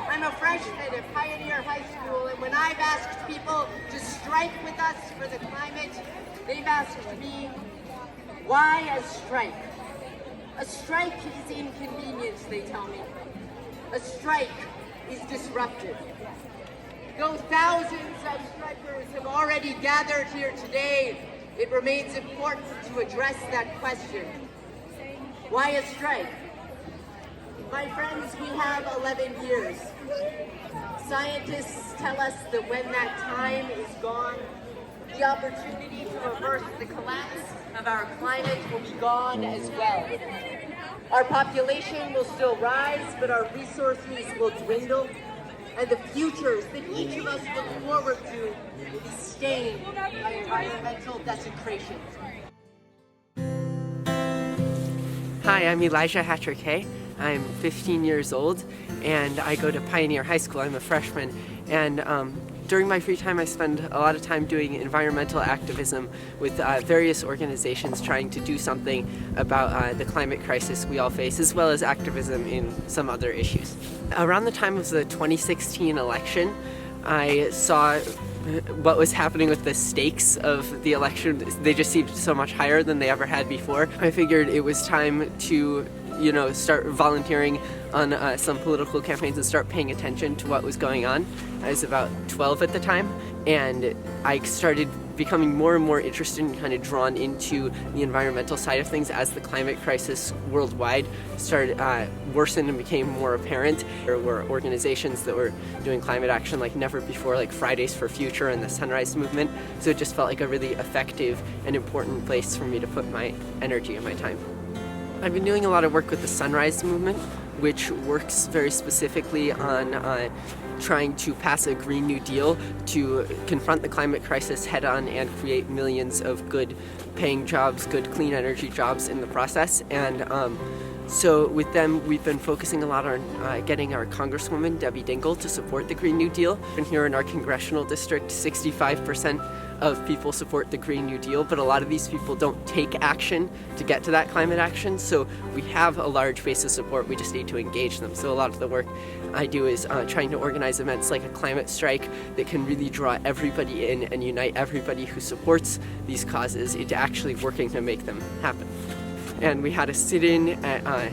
I'm a freshman at Pioneer High School, and when I've asked people to strike with us for the climate, they've asked me, why a strike? A strike is inconvenience, they tell me. A strike is disruptive. Though thousands of strikers have already gathered here today, it remains important to address that question. Why a strike? My friends, we have 11 years. Scientists tell us that when that time is gone, the opportunity to reverse the collapse of our climate will be gone as well. Our population will still rise, but our resources will dwindle, and the futures that each of us look forward to will be stained by environmental desecration. Hi, I'm Elijah Hatcher-Kay. I'm 15 years old and I go to Pioneer High School. I'm a freshman, and during my free time I spend a lot of time doing environmental activism with various organizations trying to do something about the climate crisis we all face, as well as activism in some other issues. Around the time of the 2016 election, I saw what was happening with the stakes of the election. They just seemed so much higher than they ever had before. I figured it was time to start volunteering on some political campaigns and start paying attention to what was going on. I was about 12 at the time, and I started becoming more and more interested and kind of drawn into the environmental side of things as the climate crisis worldwide started worsened and became more apparent. There were organizations that were doing climate action like never before, like Fridays for Future and the Sunrise Movement, so it just felt like a really effective and important place for me to put my energy and my time. I've been doing a lot of work with the Sunrise Movement, which works very specifically on trying to pass a Green New Deal to confront the climate crisis head-on and create millions of good paying jobs, good clean energy jobs in the process. And so with them, we've been focusing a lot on getting our Congresswoman, Debbie Dingell, to support the Green New Deal. And here in our congressional district, 65% of people support the Green New Deal, but a lot of these people don't take action to get to that climate action. So we have a large base of support, we just need to engage them. So a lot of the work I do is trying to organize events like a climate strike that can really draw everybody in and unite everybody who supports these causes into actually working to make them happen. And we had a sit-in at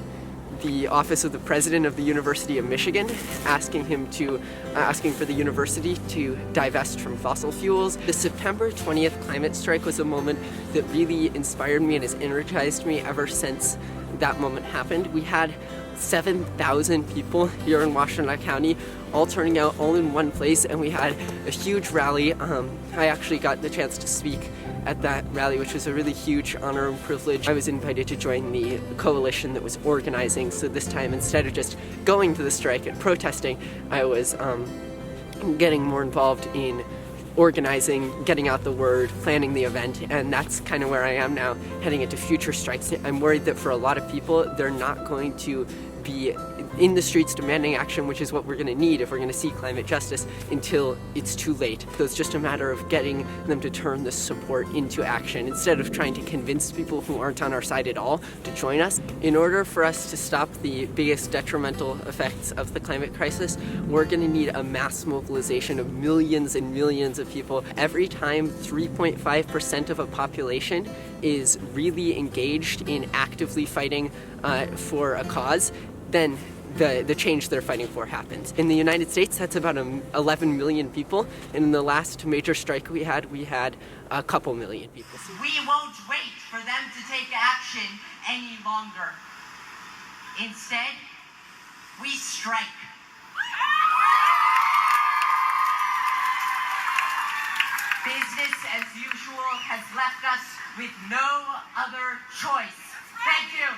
the office of the president of the University of Michigan, asking for the university to divest from fossil fuels. The September 20th climate strike was a moment that really inspired me and has energized me ever since that moment happened. We had 7,000 people here in Washtenaw County all turning out all in one place, and we had a huge rally. I actually got the chance to speak at that rally, which was a really huge honor and privilege. I was invited to join the coalition that was organizing, so this time instead of just going to the strike and protesting, I was getting more involved in organizing, getting out the word, planning the event, and that's kind of where I am now, heading into future strikes. I'm worried that for a lot of people, they're not going to be in the streets demanding action, which is what we're going to need if we're going to see climate justice, until it's too late. So it's just a matter of getting them to turn this support into action instead of trying to convince people who aren't on our side at all to join us. In order for us to stop the biggest detrimental effects of the climate crisis, we're going to need a mass mobilization of millions and millions of people. Every time 3.5% of a population is really engaged in actively fighting for a cause, then the change they're fighting for happens. In the United States, that's about 11 million people, and in the last major strike we had a couple million people. We won't wait for them to take action any longer. Instead, we strike. Business as usual has left us with no other choice. Thank you.